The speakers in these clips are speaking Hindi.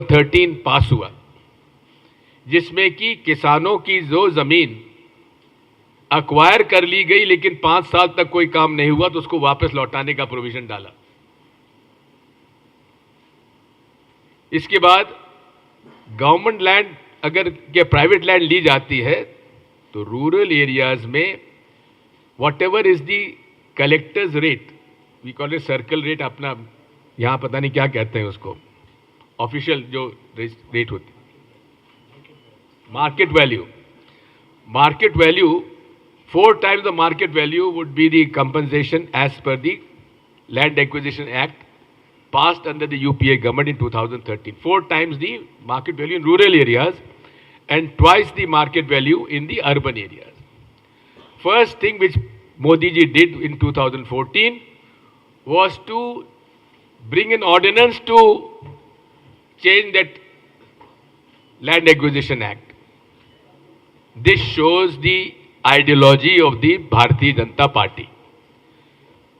13 पास हुआ, जिसमें कि किसानों की जो जमीन अक्वायर कर ली गई लेकिन 5 साल तक कोई काम नहीं हुआ तो उसको वापस लौटाने का प्रोविजन डाला। इसके बाद गवर्नमेंट लैंड अगर के प्राइवेट लैंड ली जाती है तो रूरल एरियाज में whatever is the collectors rate, we call it circle rate, अपना यहां पता नहीं क्या कहते हैं उसको, ऑफिशियल जो रेट होती, market value 4 times the market value would be the compensation as per the Land Acquisition Act passed under the UPA government in 2013. 4 times the market value in rural areas and twice the market value in the urban areas. First thing which Modi ji did in 2014 was to bring an ordinance to change that Land Acquisition Act. This shows the ideology of the Bharatiya Janata party.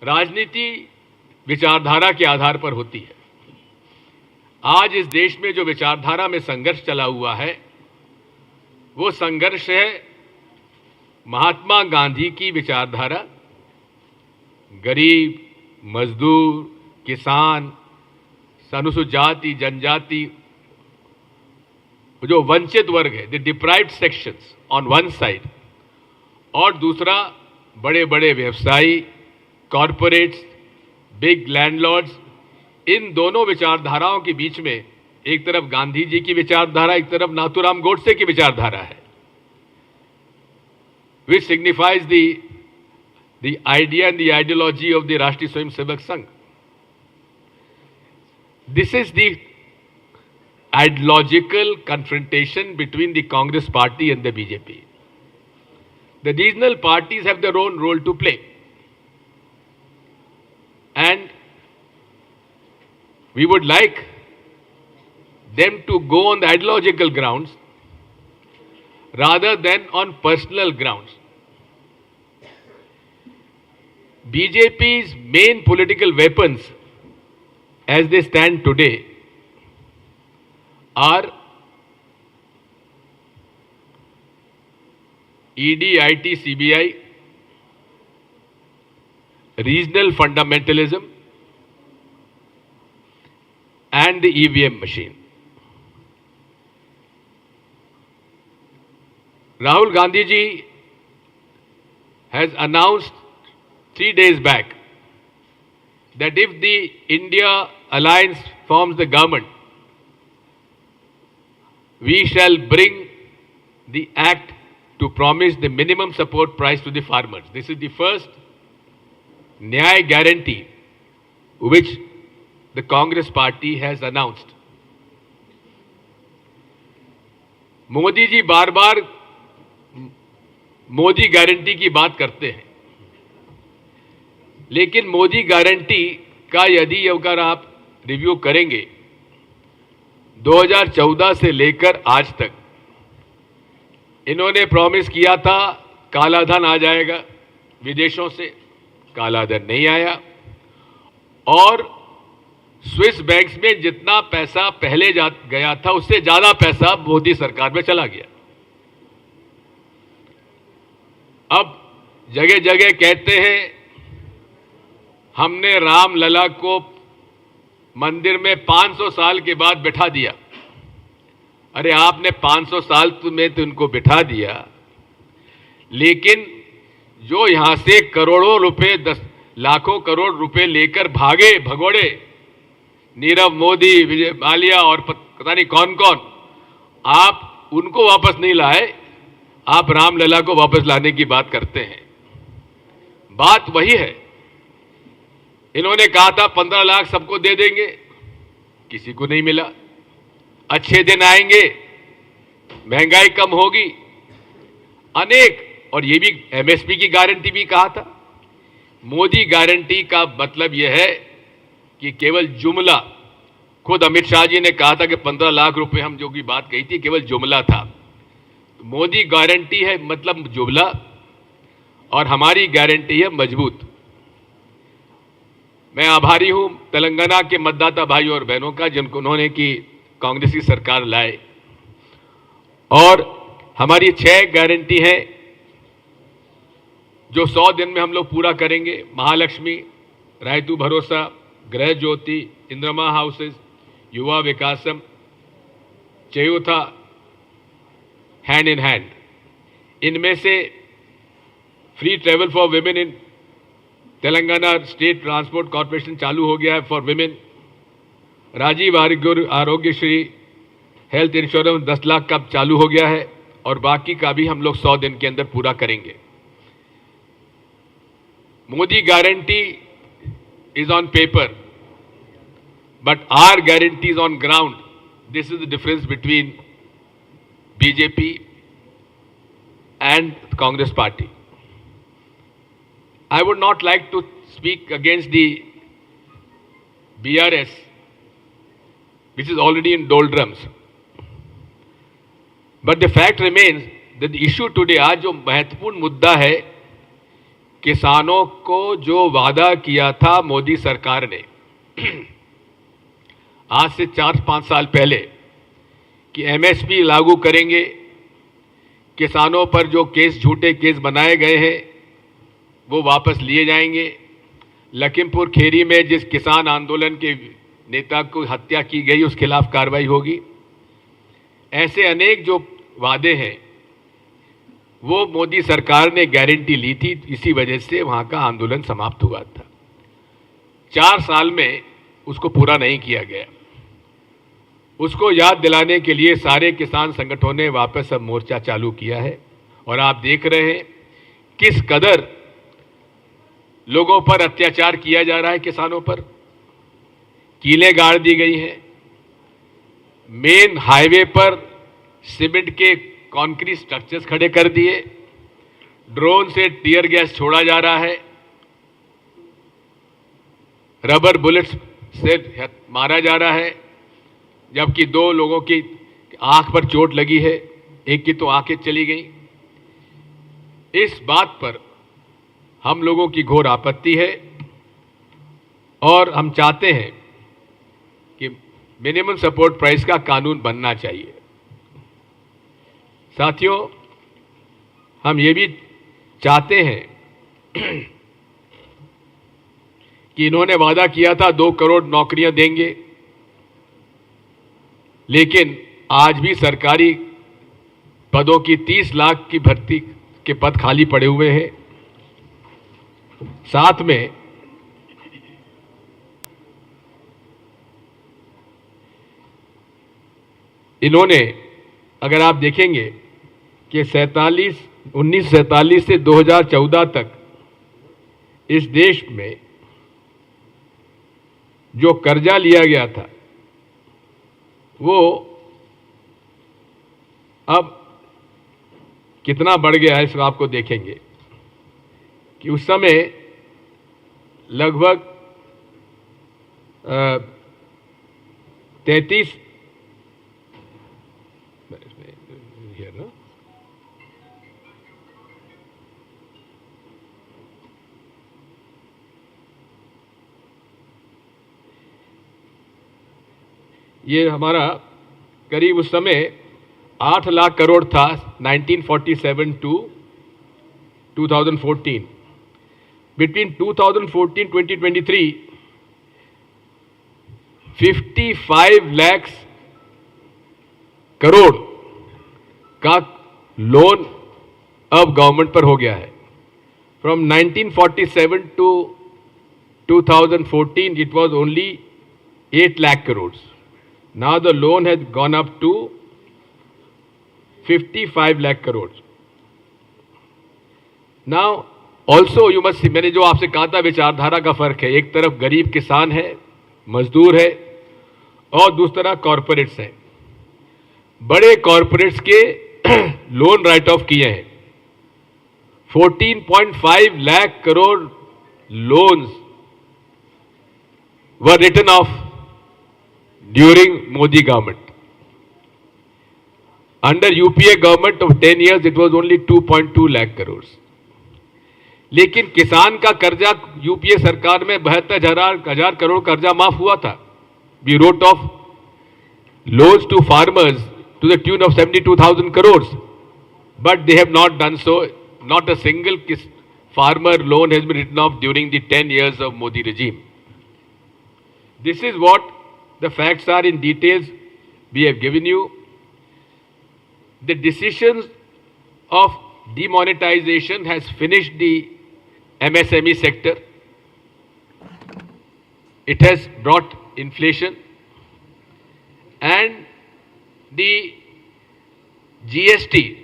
राजनीति विचारधारा के आधार पर होती है। आज इस देश में जो विचारधारा में संघर्ष चला हुआ है वो संघर्ष है महात्मा गांधी की विचारधारा, गरीब, मजदूर, किसान, अनुसूचित जाति, जनजाति, जो वंचित वर्ग है, the deprived sections on one side, और दूसरा बड़े बड़े व्यवसायी, कॉरपोरेट्स, बिग लैंडलॉर्ड्स। इन दोनों विचारधाराओं के बीच में एक तरफ गांधी जी की विचारधारा, एक तरफ नाथूराम गोडसे की विचारधारा है, which signifies the idea and the ideology of the Rashtriya Swayamsevak Sangh. This is the ideological confrontation between the Congress party and the BJP. The regional parties have their own role to play, and we would like them to go on the ideological grounds rather than on personal grounds. BJP's main political weapons as they stand today are ED, IT, CBI, regional fundamentalism, and the EVM machine. Rahul Gandhi ji has announced 3 days back that if the India alliance forms the government, we shall bring the act to promise the minimum support price to the farmers. This is the first Nyay guarantee which the Congress party has announced. Modi ji बार बार मोदी गारंटी की बात करते हैं, लेकिन मोदी गारंटी का यदि अगर आप रिव्यू करेंगे 2014 से लेकर आज तक, इन्होंने प्रॉमिस किया था काला धन आ जाएगा विदेशों से, काला धन नहीं आया, और स्विस बैंक्स में जितना पैसा पहले गया था उससे ज्यादा पैसा मोदी सरकार में चला गया। अब जगह जगह कहते हैं हमने राम लला को मंदिर में 500 साल के बाद बिठा दिया। अरे आपने 500 साल में तो उनको बिठा दिया, लेकिन जो यहां से करोड़ों रुपए, 10 लाखों करोड़ रुपए लेकर भगोड़े नीरव मोदी, विजय माल्या और पता नहीं कौन कौन, आप उनको वापस नहीं लाए, आप रामलला को वापस लाने की बात करते हैं। बात वही है, इन्होंने कहा था 15 लाख सबको दे देंगे, किसी को नहीं मिला। अच्छे दिन आएंगे, महंगाई कम होगी, अनेक, और ये भी एमएसपी की गारंटी भी कहा था। मोदी गारंटी का मतलब यह है कि केवल जुमला, खुद अमित शाह जी ने कहा था कि 15 लाख रुपए हम जो की बात कही थी केवल जुमला था। तो मोदी गारंटी है मतलब जुमला, और हमारी गारंटी है मजबूत। मैं आभारी हूं तेलंगाना के मतदाता भाई और बहनों का, जिनको उन्होंने की कांग्रेस की सरकार लाए और हमारी 6 गारंटी है जो 100 दिन में हम लोग पूरा करेंगे। महालक्ष्मी, रायतू भरोसा, गृह ज्योति, इंद्रमा हाउसेस, युवा विकासम, चयूथा, हैंड इन हैंड। इनमें से free travel for women in Telangana state transport corporation चालू हो गया है for women. Rajiv Aarogyasri health insurance 10 lakh का चालू हो गया है और बाकी का भी हम लोग 100 दिन के अंदर पूरा करेंगे। Modi guarantee is on paper but our guarantee is on ground. This is the difference between BJP and Congress party. I would not like to speak against the BRS, which is already in doldrums. But the fact remains that the issue today, आज जो महत्वपूर्ण मुद्दा है, किसानों को जो वादा किया था मोदी सरकार ने आज से 4-5 साल पहले कि एमएसपी लागू करेंगे, किसानों पर जो झूठे केस बनाए गए हैं वो वापस लिए जाएंगे। लखीमपुर खीरी में जिस किसान आंदोलन के नेता को हत्या की गई उसके खिलाफ कार्रवाई होगी। ऐसे अनेक जो वादे हैं वो मोदी सरकार ने गारंटी ली थी, इसी वजह से वहां का आंदोलन समाप्त हुआ था। 4 साल में उसको पूरा नहीं किया गया। उसको याद दिलाने के लिए सारे किसान संगठनों ने वापस अब मोर्चा चालू किया है और आप देख रहे हैं किस कदर लोगों पर अत्याचार किया जा रहा है। किसानों पर कीलें गाड़ दी गई हैं। मेन हाईवे पर सीमेंट के कंक्रीट स्ट्रक्चर्स खड़े कर दिए। ड्रोन से टीयर गैस छोड़ा जा रहा है। रबर बुलेट्स से मारा जा रहा है, जबकि 2 लोगों की आंख पर चोट लगी है, एक की तो आंखें चली गई। इस बात पर हम लोगों की घोर आपत्ति है और हम चाहते हैं कि मिनिमम सपोर्ट प्राइस का कानून बनना चाहिए। साथियों, हम ये भी चाहते हैं कि इन्होंने वादा किया था 2 करोड़ नौकरियां देंगे, लेकिन आज भी सरकारी पदों की 30 लाख की भर्ती के पद खाली पड़े हुए हैं। साथ में इन्होंने, अगर आप देखेंगे कि 1947 से 2014 तक इस देश में जो कर्जा लिया गया था वो अब कितना बढ़ गया है, इसको आपको देखेंगे कि उस समय लगभग 33 ये हमारा करीब उस समय 8 लाख करोड़ था 1947 टू 2014। Between 2014-2023, 55 lakhs करोड़ का लोन अब गवर्नमेंट पर हो गया है। From 1947 to 2014, it was only 8 lakh crores. Now the loan has gone up to 55 lakh crores. Now also you must see, मैंने जो आपसे कहा था विचारधारा का फर्क है। एक तरफ गरीब किसान है, मजदूर है और दूसरी तरफ कॉरपोरेट्स हैं। बड़े कॉरपोरेट्स के लोन राइट ऑफ किए हैं। 14.5 lakh crore loans were written off during Modi government. Under UPA government of 10 years it was only 2.2 lakh crore. लेकिन किसान का कर्जा यूपीए सरकार में 72,000 करोड़ कर्जा माफ हुआ था। We wrote off loans to farmers to the tune of 72,000 crores. But they have not done so. Not a single farmer loan has been written off during the 10 years of Modi regime. This is what the facts are in details we have given you. The decisions of demonetization has finished the MSME sector. It has brought inflation, and the GST,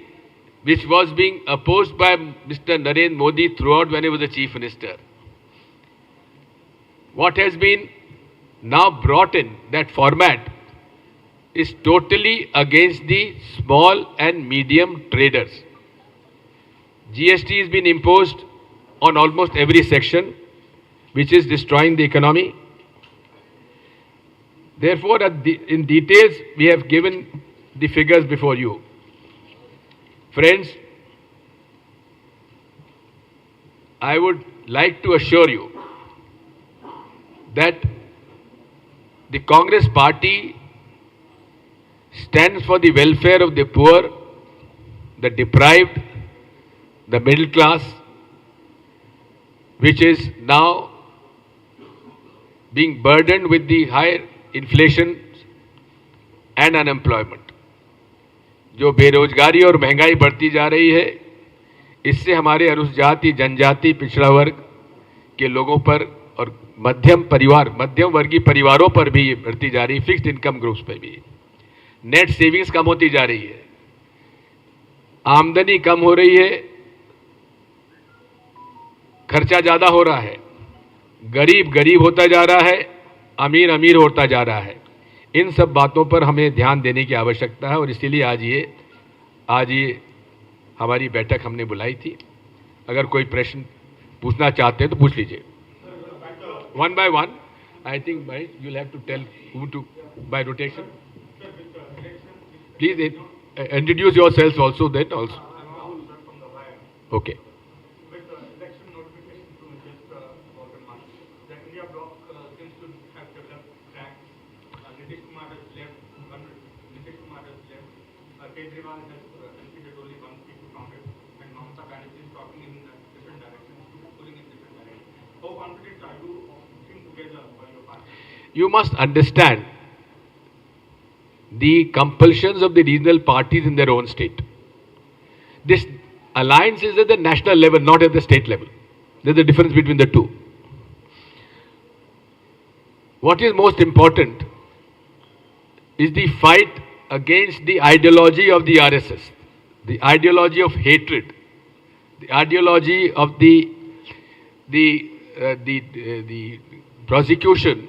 which was being opposed by Mr. Narendra Modi throughout when he was the Chief Minister. What has been now brought in that format is totally against the small and medium traders. GST has been imposed on almost every section, which is destroying the economy. Therefore, in details, we have given the figures before you. Friends, I would like to assure you that the Congress party stands for the welfare of the poor, the deprived, the middle class, which is now being burdened with the higher inflation and unemployment. जो बेरोजगारी और महंगाई बढ़ती जा रही है, इससे हमारे अनुसूचित जनजाति पिछड़ा वर्ग के लोगों पर और मध्यम वर्गीय परिवारों पर भी बढ़ती जा रही, फिक्स्ड इनकम ग्रुप्स पर भी नेट सेविंग्स कम होती जा रही है, आमदनी कम हो रही है, खर्चा ज्यादा हो रहा है, गरीब गरीब होता जा रहा है, अमीर अमीर होता जा रहा है। इन सब बातों पर हमें ध्यान देने की आवश्यकता है और इसीलिए आज ये हमारी बैठक हमने बुलाई थी। अगर कोई प्रश्न पूछना चाहते हैं तो पूछ लीजिए। One by one, I think भाई you will have to tell who to by rotation. Please introduce yourself also then also. Okay. Digvijay has considered only one seat to Congress, and Mamata Banerjee is talking in different directions, pulling in different directions. How confident are you of putting together for your party? You must understand the compulsions of the regional parties in their own state. This alliance is at the national level, not at the state level. There's a difference between the two. What is most important is the fight against the ideology of the RSS, the ideology of hatred, the ideology of the prosecution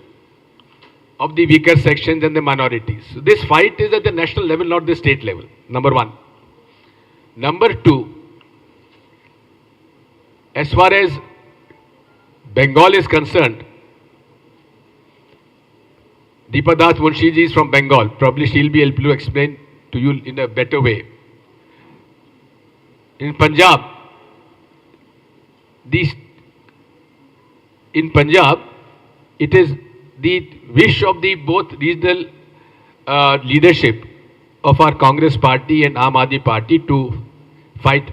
of the weaker sections and the minorities. So this fight is at the national level, not the state level, number one. Number two, as far as Bengal is concerned, Deepa Das Munshi ji is from Bengal. Probably she'll be able to explain to you in a better way. In Punjab, it is the wish of the both regional leadership of our Congress party and Aam Aadmi party to fight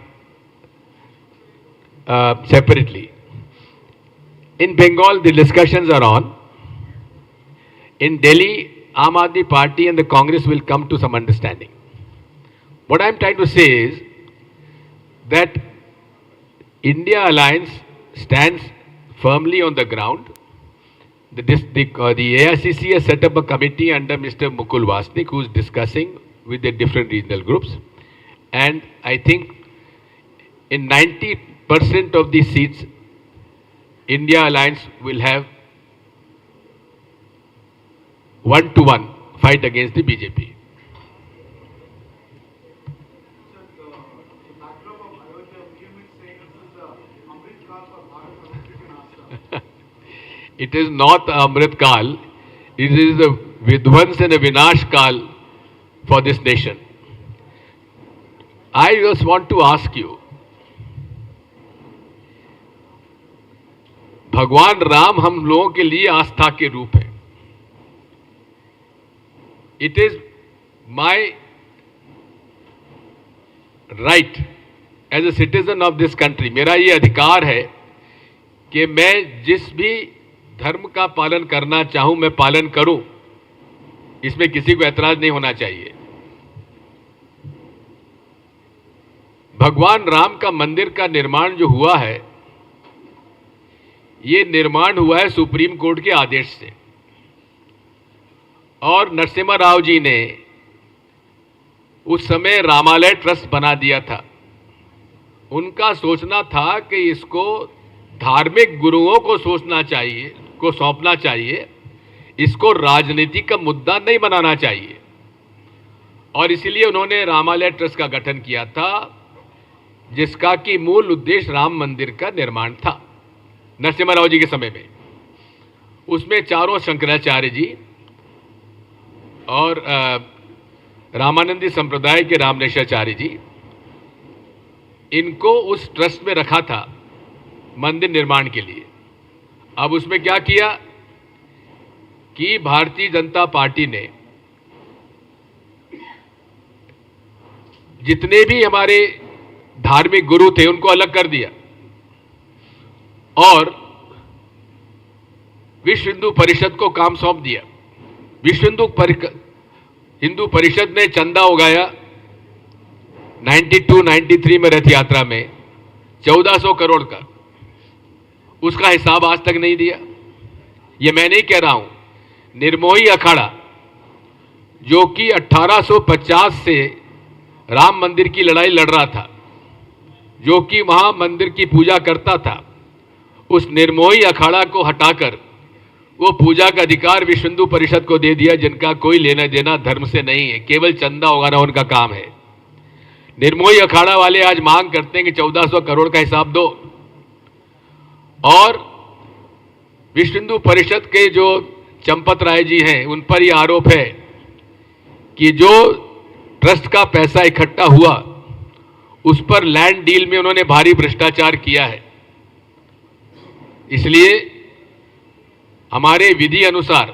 separately. In Bengal, the discussions are on. In Delhi, Aam Aadmi Party and the Congress will come to some understanding. What I am trying to say is that India Alliance stands firmly on the ground. The AICC has set up a committee under Mr. Mukul Vasnik, who is discussing with the different regional groups. And I think in 90% of the seats, India Alliance will have one-to-one fight against the BJP. It is not Amrit Kal, it is a Vidvans and a Vinash Kal for this nation. I just want to ask you, भगवान राम हम लोगों के लिए आस्था के रूप है. It is my right as a citizen of this country, मेरा ये अधिकार है कि मैं जिस भी धर्म का पालन करना चाहूं मैं पालन करूं, इसमें किसी को ऐतराज नहीं होना चाहिए। भगवान राम का मंदिर का निर्माण जो हुआ है, ये निर्माण हुआ है सुप्रीम कोर्ट के आदेश से, और नरसिम्हा राव जी ने उस समय रामालय ट्रस्ट बना दिया था। उनका सोचना था कि इसको धार्मिक गुरुओं को सौंपना चाहिए, इसको राजनीति का मुद्दा नहीं बनाना चाहिए, और इसलिए उन्होंने रामालय ट्रस्ट का गठन किया था, जिसका कि मूल उद्देश्य राम मंदिर का निर्माण था नरसिम्हा राव जी के समय में। उसमें चारों शंकराचार्य जी और रामानंदी संप्रदाय के रामनेशाचार्य जी, इनको उस ट्रस्ट में रखा था मंदिर निर्माण के लिए। अब उसमें क्या किया कि भारतीय जनता पार्टी ने जितने भी हमारे धार्मिक गुरु थे उनको अलग कर दिया, और विश्व हिंदू परिषद को काम सौंप दिया। विश्व हिंदू परिषद ने चंदा उगाया 92-93 में रथ यात्रा में 1400 करोड़ का, उसका हिसाब आज तक नहीं दिया। ये मैं नहीं कह रहा हूं, निर्मोही अखाड़ा जो कि 1850 से राम मंदिर की लड़ाई लड़ रहा था, जो कि वहां मंदिर की पूजा करता था, उस निर्मोही अखाड़ा को हटाकर वो पूजा का अधिकार विश्व हिंदू परिषद को दे दिया, जिनका कोई लेना देना धर्म से नहीं है, केवल चंदा उगाना उनका काम है। निर्मोही अखाड़ा वाले आज मांग करते हैं कि 1400 करोड़ का हिसाब दो, और विश्व हिंदू परिषद के जो चंपत राय जी हैं उन पर यह आरोप है कि जो ट्रस्ट का पैसा इकट्ठा हुआ उस पर लैंड डील में उन्होंने भारी भ्रष्टाचार किया है। इसलिए हमारे विधि अनुसार,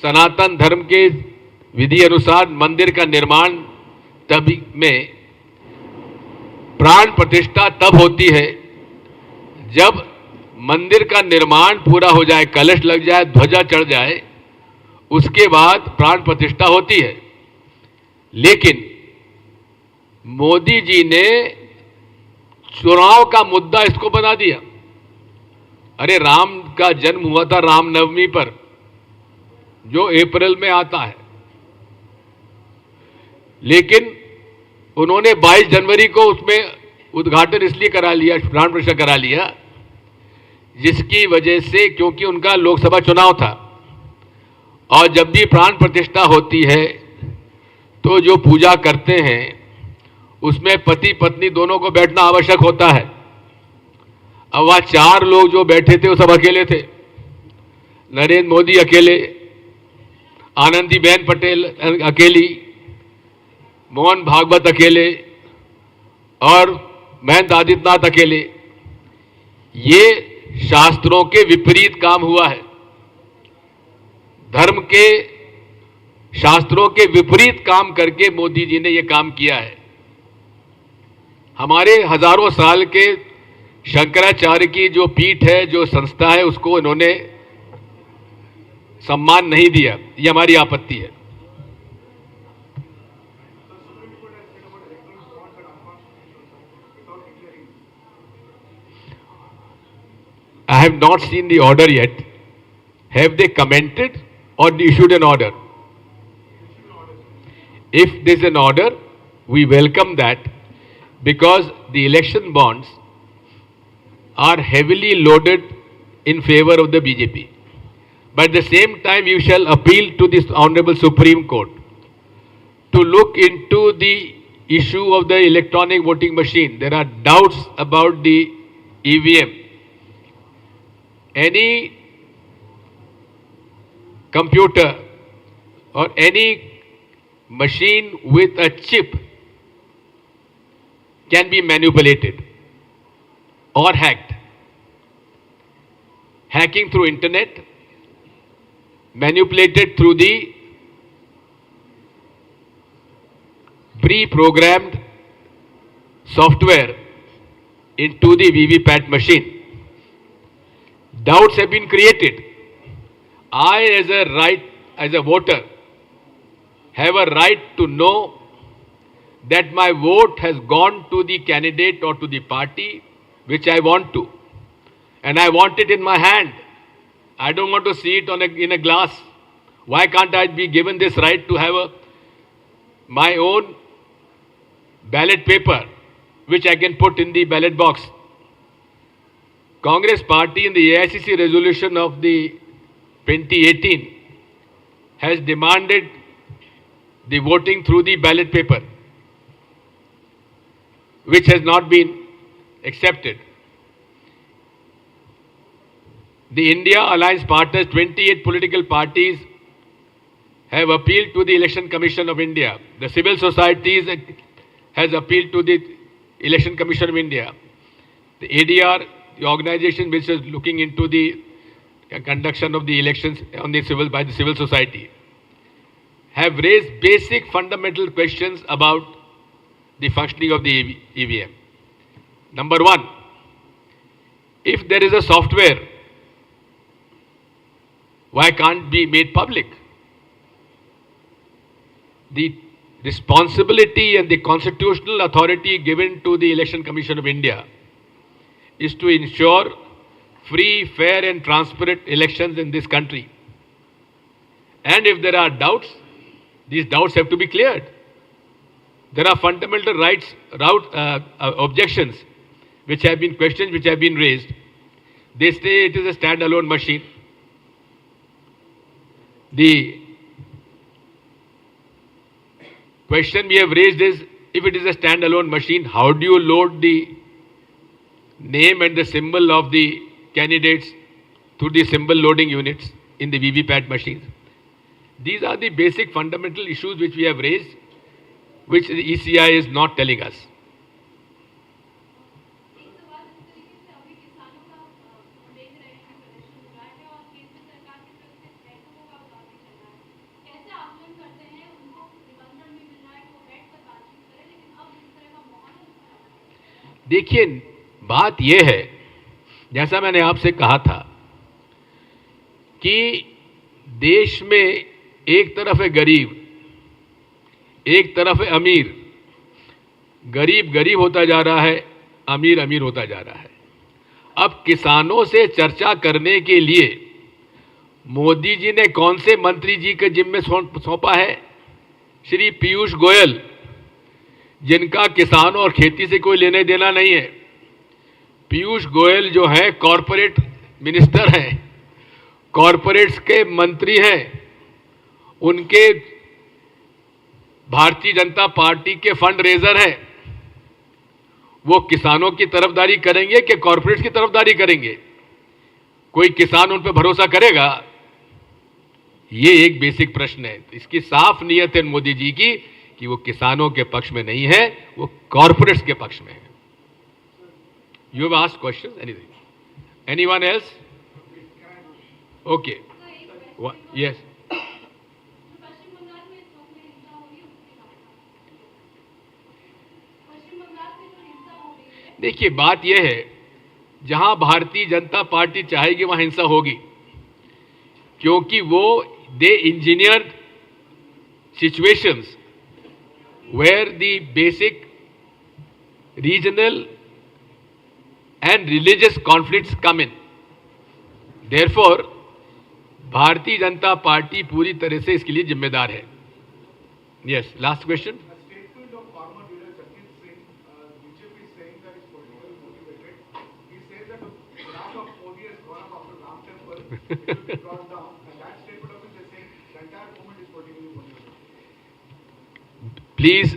सनातन धर्म के विधि अनुसार मंदिर का निर्माण तभी में प्राण प्रतिष्ठा तब होती है जब मंदिर का निर्माण पूरा हो जाए, कलश लग जाए, ध्वजा चढ़ जाए, उसके बाद प्राण प्रतिष्ठा होती है। लेकिन मोदी जी ने चुनाव का मुद्दा इसको बना दिया। अरे राम का जन्म हुआ था रामनवमी पर, जो अप्रैल में आता है, लेकिन उन्होंने 22 जनवरी को उसमें उद्घाटन इसलिए करा लिया, प्राण प्रतिष्ठा करा लिया, जिसकी वजह से क्योंकि उनका लोकसभा चुनाव था, और जब भी प्राण प्रतिष्ठा होती है तो जो पूजा करते हैं उसमें पति पत्नी दोनों को बैठना आवश्यक होता है। अब वह 4 लोग जो बैठे थे वो सब अकेले थे। नरेंद्र मोदी अकेले, आनंदीबेन पटेल अकेली, मोहन भागवत अकेले, और महंत आदित्यनाथ अकेले। ये शास्त्रों के विपरीत काम हुआ है। धर्म के शास्त्रों के विपरीत काम करके मोदी जी ने यह काम किया है। हमारे हजारों साल के शंकराचार्य की जो पीठ है, जो संस्था है, उसको इन्होंने सम्मान नहीं दिया। ये हमारी आपत्ति है। I have not seen the order yet. Have they commented or issued an order? If there is an order, we welcome that, because the election bonds are heavily loaded in favor of the BJP. But at the same time, we shall appeal to this Honorable Supreme Court to look into the issue of the electronic voting machine. There are doubts about the EVM. Any computer or any machine with a chip can be manipulated or hacked. Hacking through internet, manipulated through the pre-programmed software into the VVPAT machine. Doubts have been created. I, as a voter, have a right to know that my vote has gone to the candidate or to the party which I want to. And I want it in my hand. I don't want to see it in a glass. Why can't I be given this right to have my own ballot paper which I can put in the ballot box? Congress party in the AICC resolution of the 2018 has demanded the voting through the ballot paper, which has not been accepted. The India Alliance partners, 28 political parties, have appealed to the Election Commission of India. The civil societies has appealed to the Election Commission of India. The ADR, the organization which is looking into the conduction of the elections by the civil society, have raised basic fundamental questions about the functioning of the EVM. Number one, if there is a software, why can't be made public? The responsibility and the constitutional authority given to the Election Commission of India is to ensure free, fair and transparent elections in this country. And if there are doubts, these doubts have to be cleared. There are fundamental objections which have been questioned, which have been raised. They say it is a standalone machine. The question we have raised is, if it is a standalone machine, how do you load the name and the symbol of the candidates through the symbol loading units in the VVPAT machines? These are the basic fundamental issues which we have raised, which the ECI is not telling us. देखिए, बात यह है, जैसा मैंने आपसे कहा था कि देश में एक तरफ है गरीब, एक तरफ है अमीर. गरीब गरीब होता जा रहा है, अमीर अमीर होता जा रहा है. अब किसानों से चर्चा करने के लिए मोदी जी ने कौन से मंत्री जी के जिम्मे सौंपा है? श्री पीयूष गोयल, जिनका किसानों और खेती से कोई लेने देना नहीं है. पीयूष गोयल जो है कॉरपोरेट मिनिस्टर हैं, कॉरपोरेट्स के मंत्री हैं. उनके भारतीय जनता पार्टी के फंड रेजर हैं. वो किसानों की तरफदारी करेंगे कि कॉरपोरेट्स की तरफदारी करेंगे? कोई किसान उन पर भरोसा करेगा? ये एक बेसिक प्रश्न है. इसकी साफ नीयत है मोदी जी की कि वो किसानों के पक्ष में नहीं है, वो कॉरपोरेट्स के पक्ष में है. You have asked question, anything? Anyone else? Okay, yes. देखिए, बात यह है, जहां भारतीय जनता पार्टी चाहेगी वहां हिंसा होगी, क्योंकि वो they engineer situations where the basic regional and religious conflicts come in. Therefore, Bharatiya Janata party पूरी तरह से इसके लिए जिम्मेदार है. Yes, last question. A statement of former leader Digvijay Singh, BJP is saying that it's politically motivated. He says that the wrath of Modi has gone up after Ram Temple, it will be brought down, and that statement of his is saying the entire movement is politically motivated. Please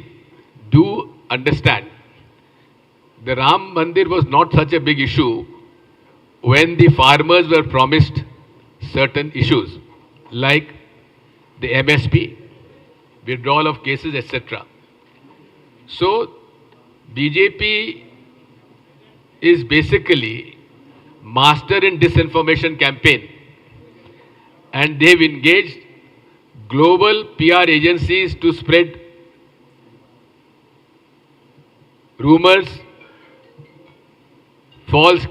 do understand, the Ram Mandir was not such a big issue when the farmers were promised certain issues like the MSP, withdrawal of cases, etc. So, BJP is basically master in disinformation campaign, and they've engaged global PR agencies to spread rumors, false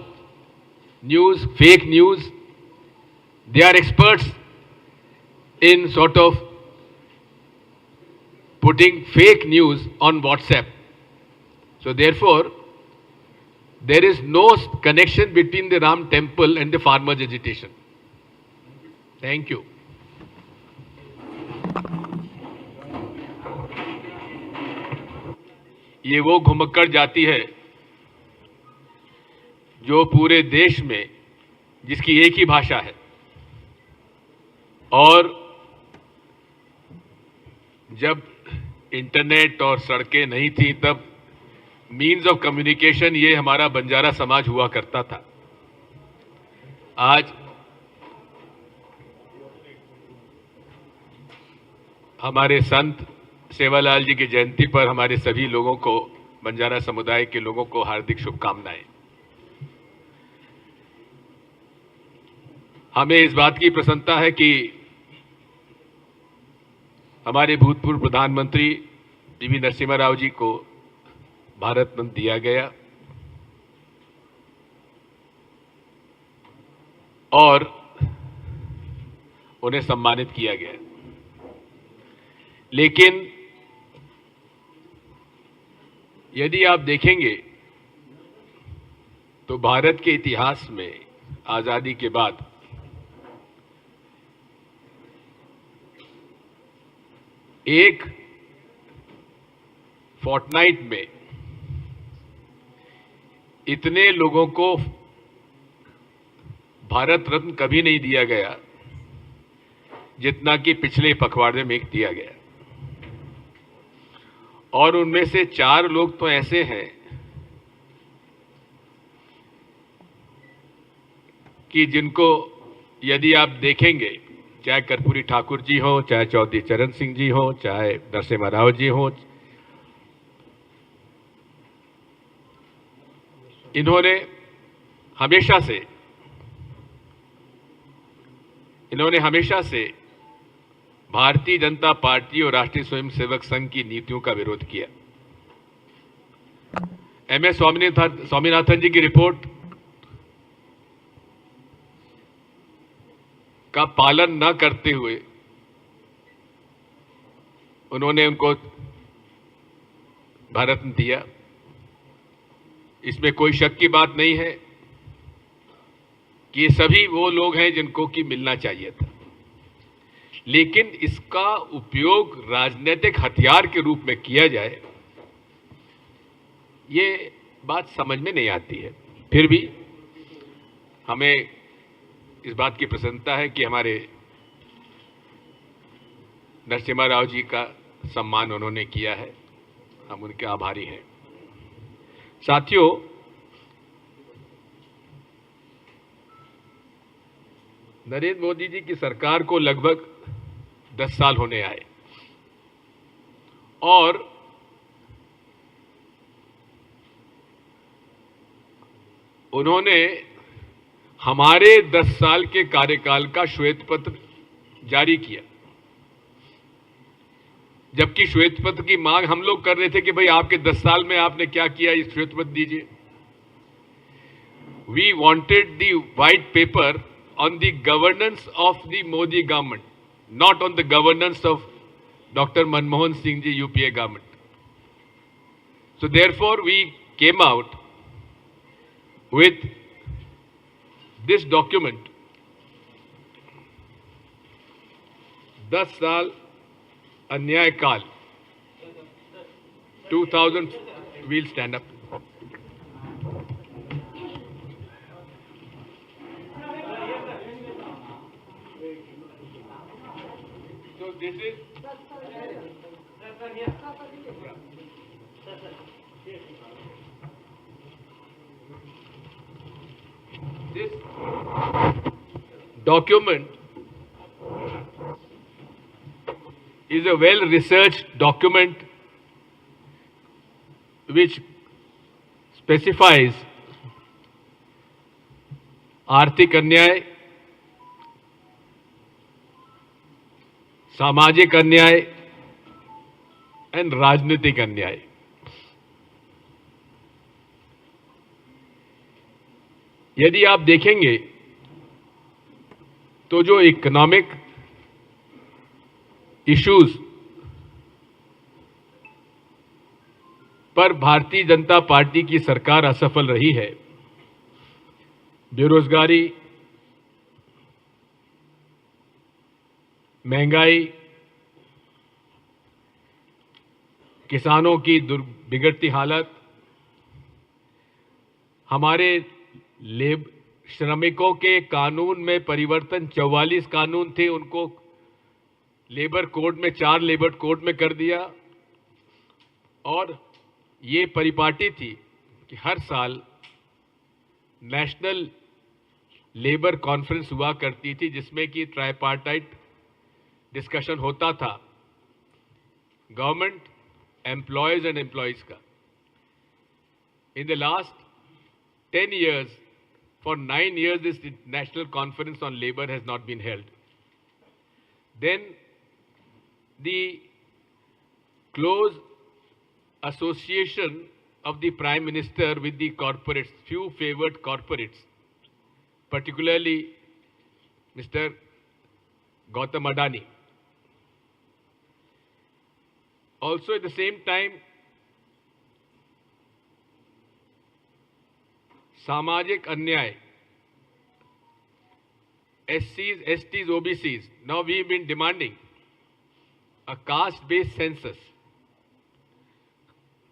news, fake news. They are experts in sort of putting fake news on WhatsApp. So therefore, there is no connection between the Ram temple and the farmers' agitation. Thank you. ये वो घुमक्कड़ जाति है जो पूरे देश में जिसकी एक ही भाषा है और जब इंटरनेट और सड़कें नहीं थी तब मीन्स ऑफ कम्युनिकेशन ये हमारा बंजारा समाज हुआ करता था। आज हमारे संत सेवालाल जी की जयंती पर हमारे सभी लोगों को, बंजारा समुदाय के लोगों को हार्दिक शुभकामनाएं। हमें इस बात की प्रसन्नता है कि हमारे भूतपूर्व प्रधानमंत्री पीवी नरसिम्हा राव जी को भारत रत्न दिया गया और उन्हें सम्मानित किया गया। लेकिन यदि आप देखेंगे तो भारत के इतिहास में आजादी के बाद एक फोर्टनाइट में इतने लोगों को भारत रत्न कभी नहीं दिया गया जितना कि पिछले पखवाड़े में दिया गया। और उनमें से 4 लोग तो ऐसे हैं कि जिनको यदि आप देखेंगे, चाहे कर्पूरी ठाकुर जी हो, चाहे चौधरी चरण सिंह जी हो, चाहे नरसिम्हा राव जी हो, इन्होंने हमेशा से भारतीय जनता पार्टी और राष्ट्रीय स्वयंसेवक संघ की नीतियों का विरोध किया। एमएस स्वामीनाथन जी की रिपोर्ट का पालन न करते हुए उन्होंने उनको भारत रत्न दिया। इसमें कोई शक की बात नहीं है कि ये सभी वो लोग हैं जिनको कि मिलना चाहिए था, लेकिन इसका उपयोग राजनीतिक हथियार के रूप में किया जाए, ये बात समझ में नहीं आती है। फिर भी हमें इस बात की प्रसन्नता है कि हमारे नरसिम्हा राव जी का सम्मान उन्होंने किया है, हम उनके आभारी हैं। साथियों, नरेंद्र मोदी जी की सरकार को लगभग 10 साल होने आए और उन्होंने हमारे 10 साल के कार्यकाल का श्वेत पत्र जारी किया, जबकि श्वेत पत्र की मांग हम लोग कर रहे थे कि भाई आपके 10 साल में आपने क्या किया, इस श्वेत पत्र दीजिए। We wanted the white paper on the governance of the Modi government, not on the governance of Dr. Manmohan Singh ji UPA government. So therefore we came out with this document, 10 साल अन्याय काल 2000, we'll stand up. So this is this document is a well-researched document which specifies आर्थिक अन्याय, सामाजिक अन्याय एंड राजनीतिक अन्याय। यदि आप देखेंगे तो जो इकोनॉमिक इश्यूज पर भारतीय जनता पार्टी की सरकार असफल रही है, बेरोजगारी, महंगाई, किसानों की बिगड़ती हालत, हमारे श्रमिकों के कानून में परिवर्तन, 44 कानून थे उनको लेबर कोड में 4 लेबर कोड में कर दिया, और ये परिपाटी थी कि हर साल नेशनल लेबर कॉन्फ्रेंस हुआ करती थी जिसमें कि ट्राइपार्टाइट डिस्कशन होता था गवर्नमेंट, एम्प्लॉयज एंड एम्प्लॉयज का. In the last 10 years, for 9 years, this National Conference on Labour has not been held. Then the close association of the Prime Minister with the corporates, few favored corporates, particularly Mr. Gautam Adani. Also at the same time, सामाजिक अन्याय, SCs, STs, OBCs. Now we have been demanding a caste-based census.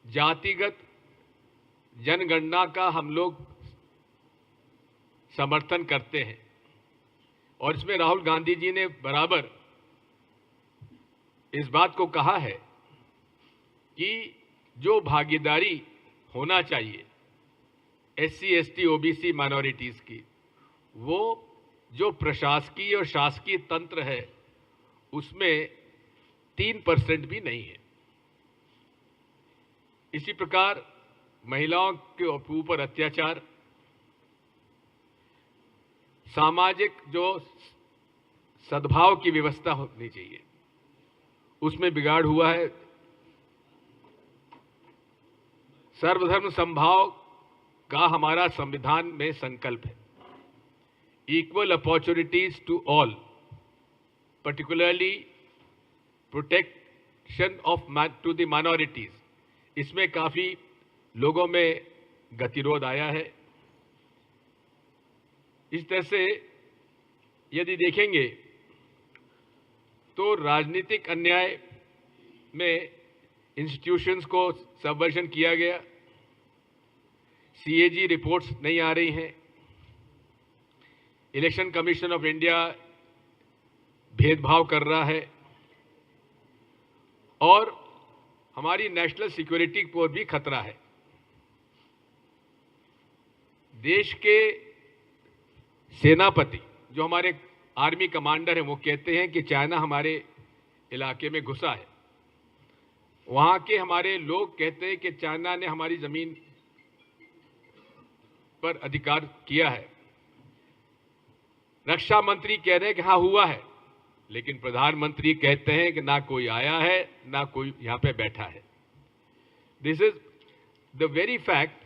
जातिगत जनगणना का हम लोग समर्थन करते हैं, और इसमें राहुल गांधी जी ने बराबर इस बात को कहा है कि जो भागीदारी होना चाहिए SC, ST, OBC माइनॉरिटीज की, वो जो प्रशासकीय और शासकीय तंत्र है उसमें 3% भी नहीं है. इसी प्रकार महिलाओं के ऊपर अत्याचार, सामाजिक जो सद्भाव की व्यवस्था होनी चाहिए उसमें बिगाड़ हुआ है. सर्वधर्म समभाव का हमारा संविधान में संकल्प है. Equal opportunities to all, particularly protection of to the minorities. इसमें काफी लोगों में गतिरोध आया है. इस तरह से यदि देखेंगे तो राजनीतिक अन्याय में इंस्टीट्यूशंस को सबवर्जन किया गया. CAG रिपोर्ट्स नहीं आ रही हैं. इलेक्शन कमीशन ऑफ इंडिया भेदभाव कर रहा है, और हमारी नेशनल सिक्योरिटी पर भी खतरा है. देश के सेनापति जो हमारे आर्मी कमांडर हैं वो कहते हैं कि चाइना हमारे इलाके में घुसा है. वहां के हमारे लोग कहते हैं कि चाइना ने हमारी जमीन पर अधिकार किया है. रक्षा मंत्री कह रहे हैं कि हाँ हुआ है, लेकिन प्रधानमंत्री कहते हैं कि ना कोई आया है ना कोई यहां पे बैठा है. This is the very fact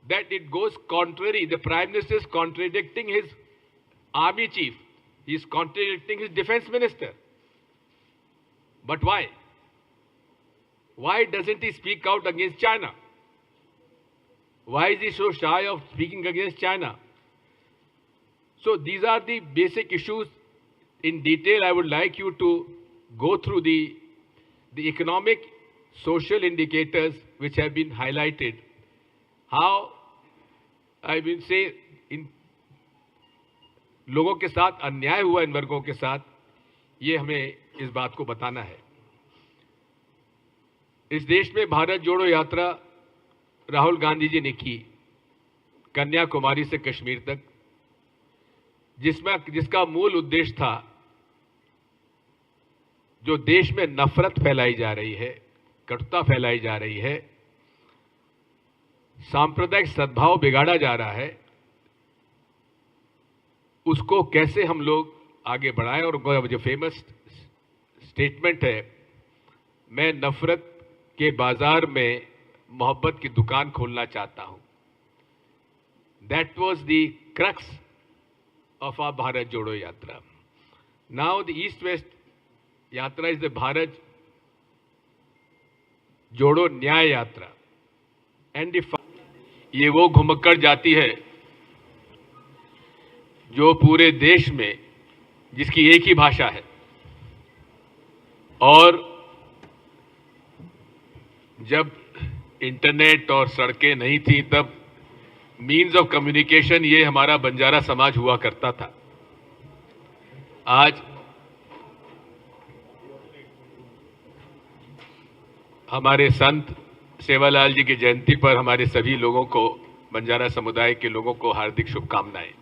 that it goes contrary. The prime minister is contradicting his army chief, he is contradicting his defence minister. But why? Why doesn't he speak out against China? Why is he so shy of speaking against China? So these are the basic issues. In detail, I would like you to go through the economic, social indicators which have been highlighted. How, I will say, in लोगों के साथ अन्याय हुआ, इन वर्गों के साथ, ये हमें इस बात को बताना है. इस देश में भारत जोड़ो यात्रा राहुल गांधी जी ने की कन्याकुमारी से कश्मीर तक, जिसका मूल उद्देश्य था जो देश में नफरत फैलाई जा रही है, कटुता फैलाई जा रही है, सांप्रदायिक सद्भाव बिगाड़ा जा रहा है, उसको कैसे हम लोग आगे बढ़ाएं. और जो फेमस स्टेटमेंट है, मैं नफरत के बाजार में मोहब्बत की दुकान खोलना चाहता हूं. That was the crux of our Bharat Jodo Yatra. Now the East-West Yatra is the Bharat Jodo Nyaya Yatra. And ये वो घुमक्कड़ जाति है जो पूरे देश में जिसकी एक ही भाषा है, और जब इंटरनेट और सड़कें नहीं थी तब मीन्स ऑफ कम्युनिकेशन ये हमारा बंजारा समाज हुआ करता था। आज हमारे संत सेवालाल जी की जयंती पर हमारे सभी लोगों को, बंजारा समुदाय के लोगों को हार्दिक शुभकामनाएं।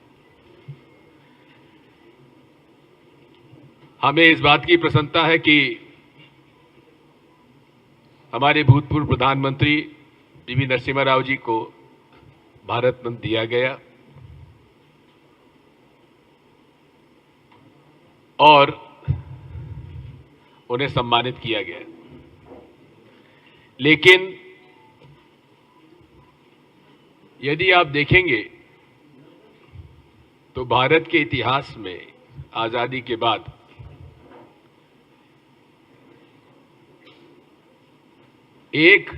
हमें इस बात की प्रसन्नता है कि हमारे भूतपूर्व प्रधानमंत्री पीवी नरसिम्हा राव जी को भारत रत्न दिया गया और उन्हें सम्मानित किया गया। लेकिन यदि आप देखेंगे तो भारत के इतिहास में आजादी के बाद एक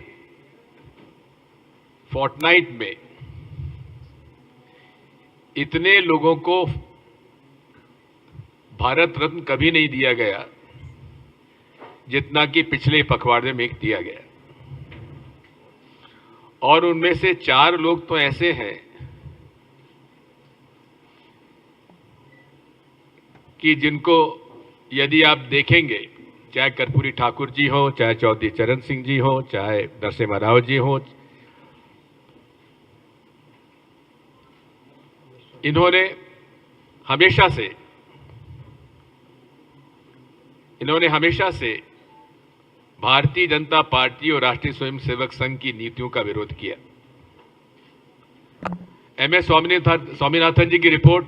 फोर्टनाइट में इतने लोगों को भारत रत्न कभी नहीं दिया गया जितना कि पिछले पखवाड़े में दिया गया। और उनमें से 4 लोग तो ऐसे हैं कि जिनको यदि आप देखेंगे, चाहे कर्पूरी ठाकुर जी हो, चाहे चौधरी चरण सिंह जी हो, चाहे नरसिम्हा राव जी हो, इन्होंने हमेशा से भारतीय जनता पार्टी और राष्ट्रीय स्वयंसेवक संघ की नीतियों का विरोध किया। एमएस स्वामीनाथन जी की रिपोर्ट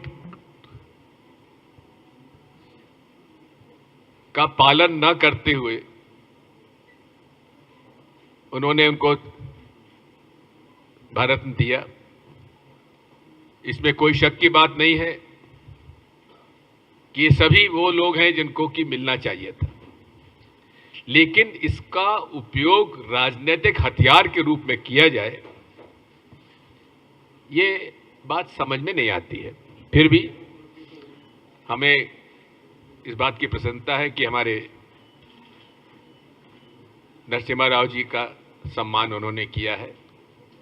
का पालन न करते हुए उन्होंने उनको भारत रत्न दिया। इसमें कोई शक की बात नहीं है कि ये सभी वो लोग हैं जिनको कि मिलना चाहिए था, लेकिन इसका उपयोग राजनीतिक हथियार के रूप में किया जाए, ये बात समझ में नहीं आती है। फिर भी हमें इस बात की प्रसन्नता है कि हमारे नरसिम्हा राव जी का सम्मान उन्होंने किया है,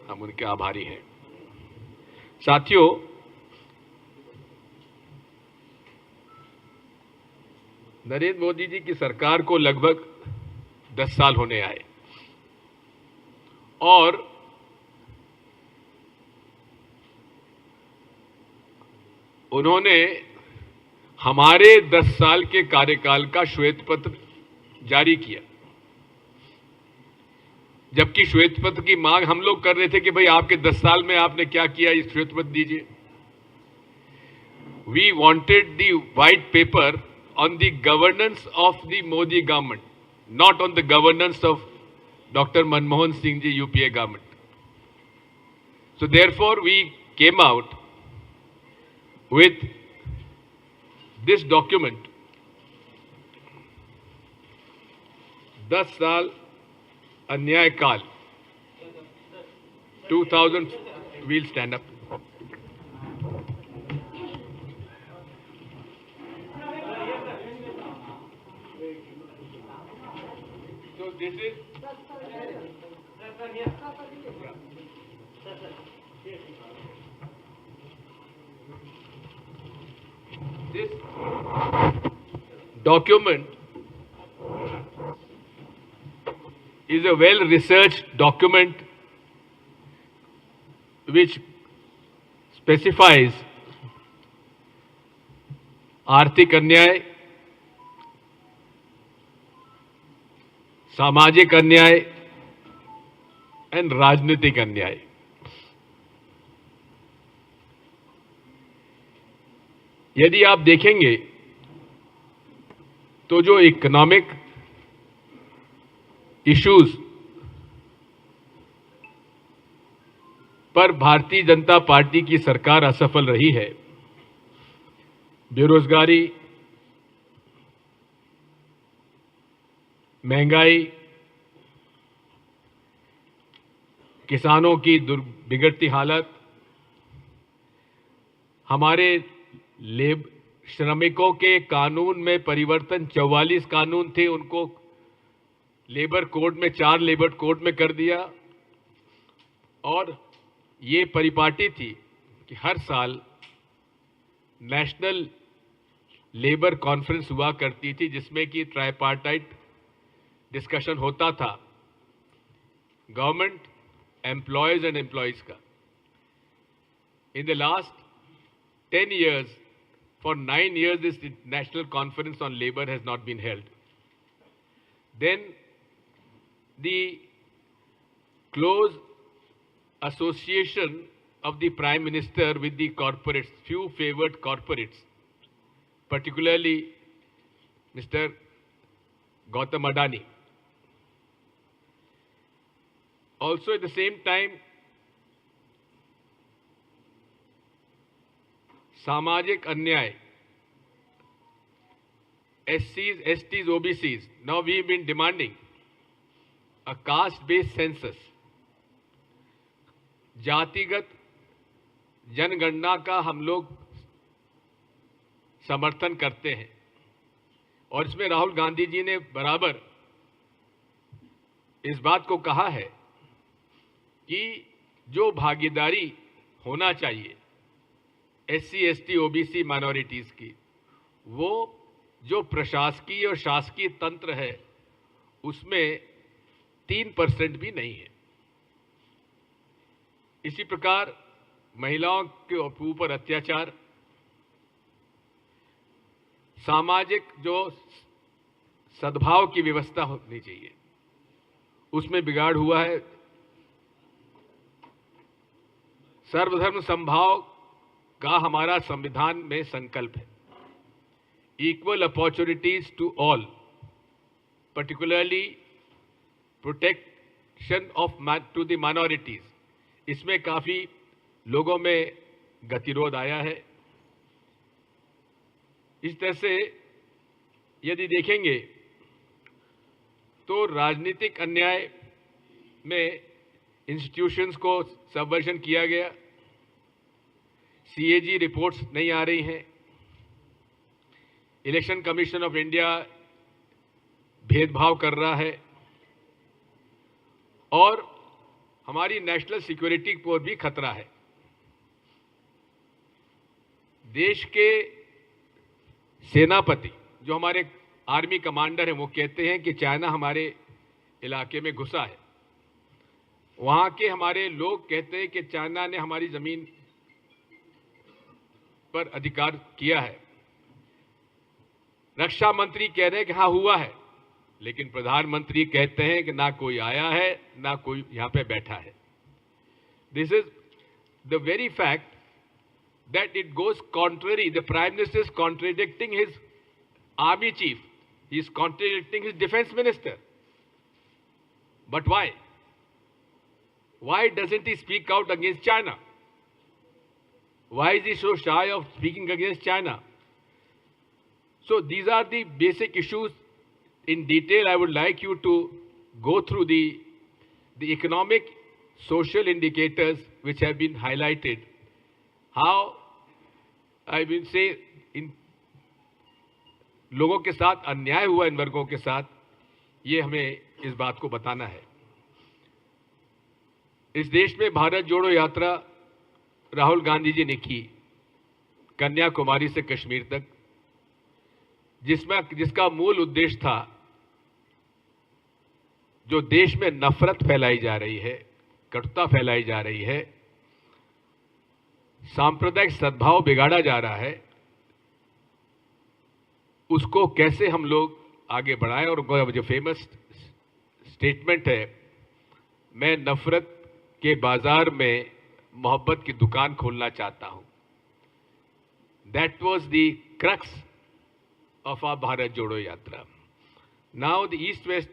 हम उनके आभारी हैं। साथियों, नरेंद्र मोदी जी की सरकार को लगभग 10 साल होने आए और उन्होंने हमारे 10 साल के कार्यकाल का श्वेत पत्र जारी किया, जबकि श्वेत पत्र की मांग हम लोग कर रहे थे कि भाई आपके 10 साल में आपने क्या किया, इस श्वेत पत्र दीजिए। We wanted the white paper on the governance of the Modi government, not on the governance of Dr. Manmohan Singh ji UPA government. So therefore we came out with this document, 10 साल अन्याय काल 2000, we'll stand up. So this is this document is a well-researched document which specifies आर्थिक अन्याय, सामाजिक अन्याय एंड राजनीतिक अन्याय। यदि आप देखेंगे तो जो इकोनॉमिक इश्यूज पर भारतीय जनता पार्टी की सरकार असफल रही है। बेरोजगारी, महंगाई, किसानों की बिगड़ती हालत, हमारे श्रमिकों के कानून में परिवर्तन, 44 कानून थे, उनको लेबर कोड में 4 लेबर कोड में कर दिया। और ये परिपाटी थी कि हर साल नेशनल लेबर कॉन्फ्रेंस हुआ करती थी, जिसमें कि ट्राइपार्टाइट डिस्कशन होता था गवर्नमेंट, एम्प्लॉयज एंड एम्प्लॉयज का। In the last 10 years, for 9 years, this national conference on labor has not been held. Then the close association of the Prime Minister with the corporates, few favored corporates, particularly Mr. Gautam Adani. Also at the same time, सामाजिक अन्याय, SCs, STs, OBCs. Now we've been demanding a caste-based census. जातिगत जनगणना का हम लोग समर्थन करते हैं और इसमें राहुल गांधी जी ने बराबर इस बात को कहा है कि जो भागीदारी होना चाहिए SC, ST, OBC माइनॉरिटीज की, वो जो प्रशासकीय और शासकीय तंत्र है उसमें 3% भी नहीं है। इसी प्रकार महिलाओं के ऊपर अत्याचार, सामाजिक जो सद्भाव की व्यवस्था होनी चाहिए उसमें बिगाड़ हुआ है। सर्वधर्म समभाव का हमारा संविधान में संकल्प है। Equal opportunities to all, particularly protection of to the minorities, इसमें काफी लोगों में गतिरोध आया है। इस तरह से यदि देखेंगे तो राजनीतिक अन्याय में इंस्टीट्यूशंस को सबवर्जन किया गया, CAG रिपोर्ट्स नहीं आ रही हैं, इलेक्शन कमीशन ऑफ इंडिया भेदभाव कर रहा है और हमारी नेशनल सिक्योरिटी को भी खतरा है। देश के सेनापति जो हमारे आर्मी कमांडर हैं वो कहते हैं कि चाइना हमारे इलाके में घुसा है। वहां के हमारे लोग कहते हैं कि चाइना ने हमारी जमीन पर अधिकार किया है। रक्षा मंत्री कह रहे हैं कि हाँ हुआ है, लेकिन प्रधानमंत्री कहते हैं कि ना कोई आया है ना कोई यहां पे बैठा है। This is the very fact that it goes contrary. The prime minister is contradicting his army chief, he is contradicting his defence minister. But why? Why doesn't he speak out against China? Why is he so shy of speaking against China? So these are the basic issues. In detail, I would like you to go through the economic, social indicators which have been highlighted. How I will say in लोगों के साथ अन्याय हुआ, इन वर्गों के साथ, ये हमें इस बात को बताना है। इस देश में भारत जोड़ो यात्रा राहुल गांधी जी ने की, कन्याकुमारी से कश्मीर तक, जिसका मूल उद्देश्य था जो देश में नफरत फैलाई जा रही है, कटुता फैलाई जा रही है, सांप्रदायिक सद्भाव बिगाड़ा जा रहा है, उसको कैसे हम लोग आगे बढ़ाएं। और जो फेमस स्टेटमेंट है, मैं नफरत के बाजार में मोहब्बत की दुकान खोलना चाहता हूं, that was the crux of our Bharat Jodo Yatra. Now the east west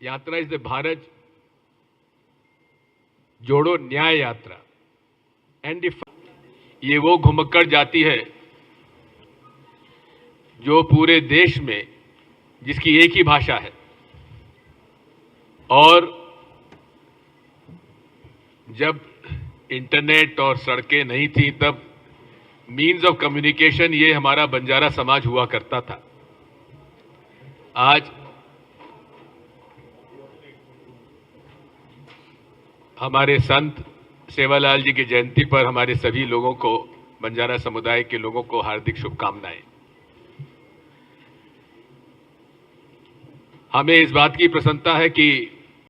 yatra is the Bharat Jodo Nyay यात्रा। एंड ये वो घुमक्कड़ जाति है जो पूरे देश में जिसकी एक ही भाषा है, और जब इंटरनेट और सड़कें नहीं थी तब मीन्स ऑफ कम्युनिकेशन ये हमारा बंजारा समाज हुआ करता था। आज हमारे संत सेवालाल जी की जयंती पर हमारे सभी लोगों को, बंजारा समुदाय के लोगों को हार्दिक शुभकामनाएं। हमें इस बात की प्रसन्नता है कि